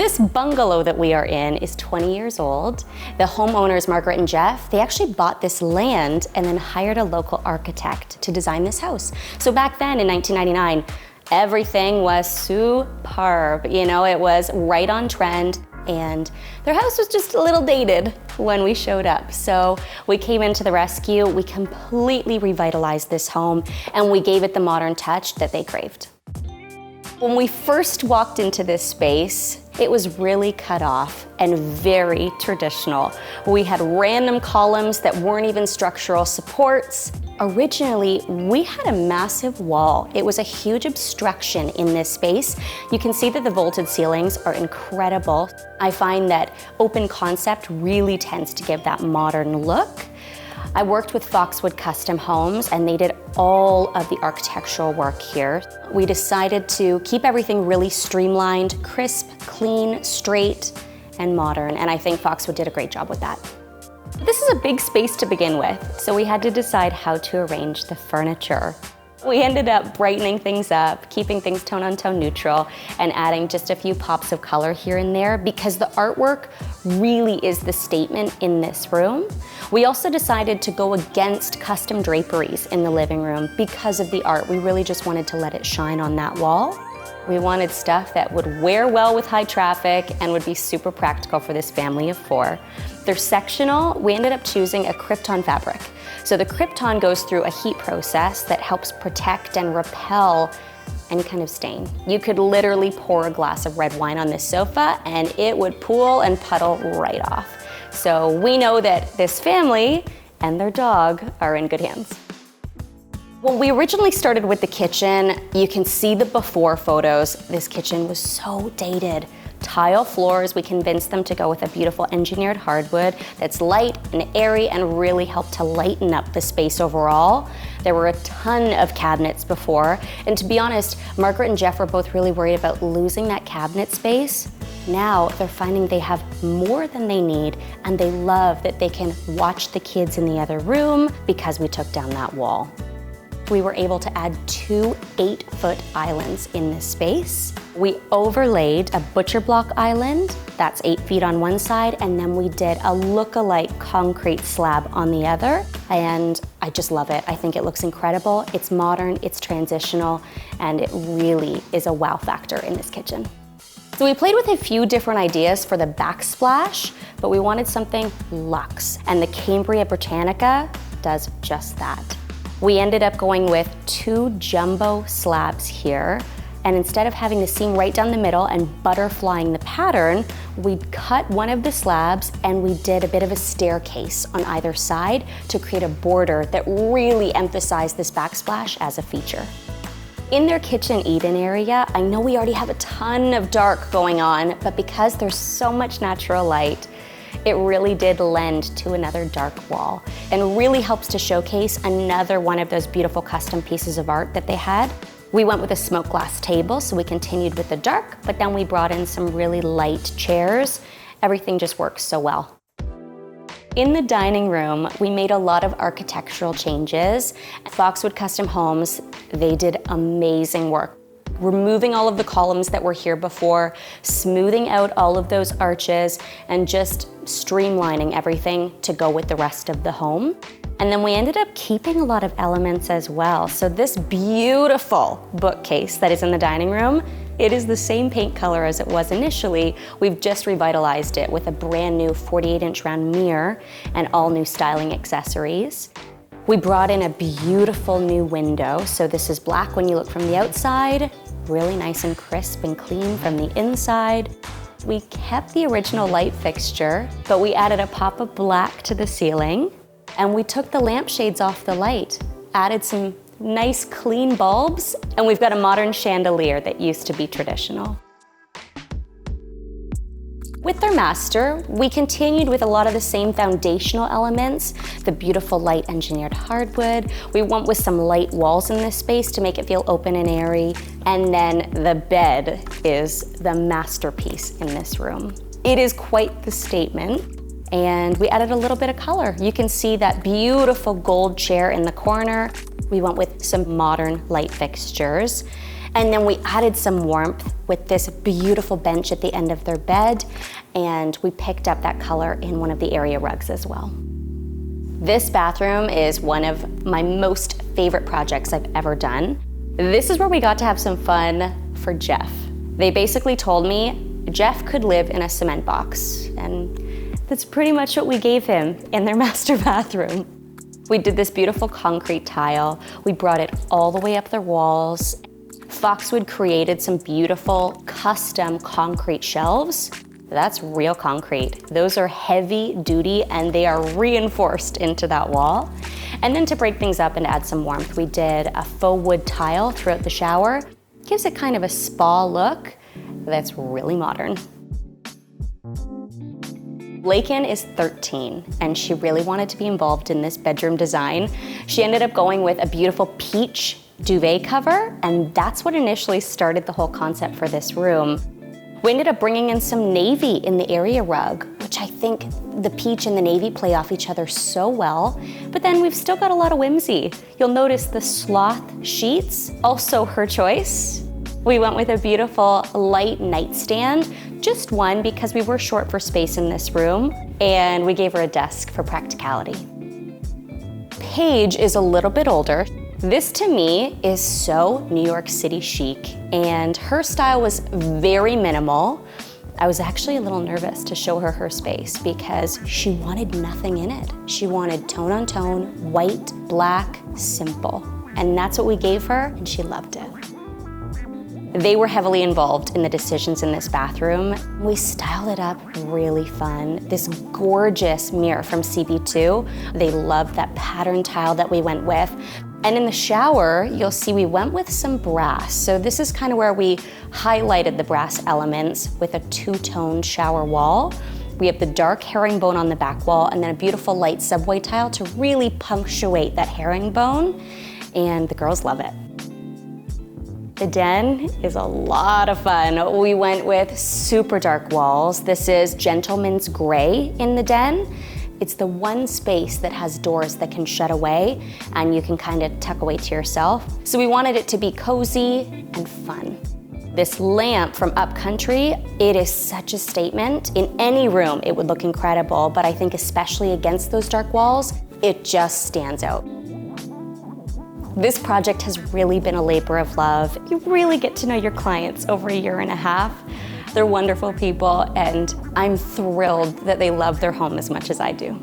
This bungalow that we are in is 20 years old. The homeowners, Margaret and Jeff, they actually bought this land and then hired a local architect to design this house. So back then in 1999, everything was superb. You know, it was right on trend, and their house was just a little dated when we showed up. So we came into the rescue, we completely revitalized this home, and we gave it the modern touch that they craved. When we first walked into this space, it was really cut off and very traditional. We had random columns that weren't even structural supports. Originally, we had a massive wall. It was a huge obstruction in this space. You can see that the vaulted ceilings are incredible. I find that open concept really tends to give that modern look. I worked with Foxwood Custom Homes, and they did all of the architectural work here. We decided to keep everything really streamlined, crisp, clean, straight, and modern, and I think Foxwood did a great job with that. This is a big space to begin with, so we had to decide how to arrange the furniture. We ended up brightening things up, keeping things tone-on-tone neutral, and adding just a few pops of color here and there because the artwork really is the statement in this room. We also decided to go against custom draperies in the living room because of the art. We really just wanted to let it shine on that wall. We wanted stuff that would wear well with high traffic and would be super practical for this family of 4. They're sectional. We ended up choosing a Krypton fabric. So the Krypton goes through a heat process that helps protect and repel any kind of stain. You could literally pour a glass of red wine on this sofa and it would pool and puddle right off. So we know that this family and their dog are in good hands. When we originally started with the kitchen, you can see the before photos. This kitchen was so dated. Tile floors, we convinced them to go with a beautiful engineered hardwood that's light and airy and really helped to lighten up the space overall. There were a ton of cabinets before, and to be honest, Margaret and Jeff were both really worried about losing that cabinet space. Now they're finding they have more than they need, and they love that they can watch the kids in the other room because we took down that wall. We were able to add 2 8-foot islands in this space. We overlaid a butcher block island, that's 8 feet on one side, and then we did a look-alike concrete slab on the other, and I just love it. I think it looks incredible. It's modern, it's transitional, and it really is a wow factor in this kitchen. So we played with a few different ideas for the backsplash, but we wanted something luxe, and the Cambria Britannica does just that. We ended up going with 2 jumbo slabs here, and instead of having the seam right down the middle and butterflying the pattern, we cut one of the slabs and we did a bit of a staircase on either side to create a border that really emphasized this backsplash as a feature. In their kitchen eat-in area, I know we already have a ton of dark going on, but because there's so much natural light, it really did lend to another dark wall and really helps to showcase another one of those beautiful custom pieces of art that they had. We went with a smoked glass table, so we continued with the dark, but then we brought in some really light chairs. Everything just works so well. In the dining room, we made a lot of architectural changes. At Foxwood Custom Homes, they did amazing work. Removing all of the columns that were here before, smoothing out all of those arches, and just streamlining everything to go with the rest of the home. And then we ended up keeping a lot of elements as well. So this beautiful bookcase that is in the dining room, it is the same paint color as it was initially. We've just revitalized it with a brand new 48-inch round mirror and all new styling accessories. We brought in a beautiful new window. So this is black when you look from the outside, really nice and crisp and clean from the inside. We kept the original light fixture, but we added a pop of black to the ceiling, and we took the lampshades off the light, added some nice clean bulbs, and we've got a modern chandelier that used to be traditional. With their master, we continued with a lot of the same foundational elements, the beautiful light engineered hardwood. We went with some light walls in this space to make it feel open and airy. And then the bed is the masterpiece in this room. It is quite the statement. And we added a little bit of color. You can see that beautiful gold chair in the corner. We went with some modern light fixtures. And then we added some warmth with this beautiful bench at the end of their bed, and we picked up that color in one of the area rugs as well. This bathroom is one of my most favorite projects I've ever done. This is where we got to have some fun for Jeff. They basically told me Jeff could live in a cement box, and that's pretty much what we gave him in their master bathroom. We did this beautiful concrete tile. We brought it all the way up their walls. Foxwood created some beautiful custom concrete shelves. That's real concrete. Those are heavy duty and they are reinforced into that wall. And then to break things up and add some warmth, we did a faux wood tile throughout the shower. Gives it kind of a spa look that's really modern. Laiken is 13 and she really wanted to be involved in this bedroom design. She ended up going with a beautiful peach duvet cover, and that's what initially started the whole concept for this room. We ended up bringing in some navy in the area rug, which I think the peach and the navy play off each other so well, but then we've still got a lot of whimsy. You'll notice the sloth sheets, also her choice. We went with a beautiful light nightstand, just one because we were short for space in this room, and we gave her a desk for practicality. Paige is a little bit older. This to me is so New York City chic, and her style was very minimal. I was actually a little nervous to show her her space because she wanted nothing in it. She wanted tone on tone, white, black, simple. And that's what we gave her, and she loved it. They were heavily involved in the decisions in this bathroom. We styled it up really fun. This gorgeous mirror from CB2. They loved that pattern tile that we went with. And in the shower, you'll see we went with some brass. So this is kind of where we highlighted the brass elements with a two-tone shower wall. We have the dark herringbone on the back wall and then a beautiful light subway tile to really punctuate that herringbone. And the girls love it. The den is a lot of fun. We went with super dark walls. This is gentleman's gray in the den. It's the one space that has doors that can shut away and you can kind of tuck away to yourself. So we wanted it to be cozy and fun. This lamp from Upcountry, it is such a statement. In any room, it would look incredible, but I think especially against those dark walls, it just stands out. This project has really been a labor of love. You really get to know your clients over a year and a half. They're wonderful people, and I'm thrilled that they love their home as much as I do.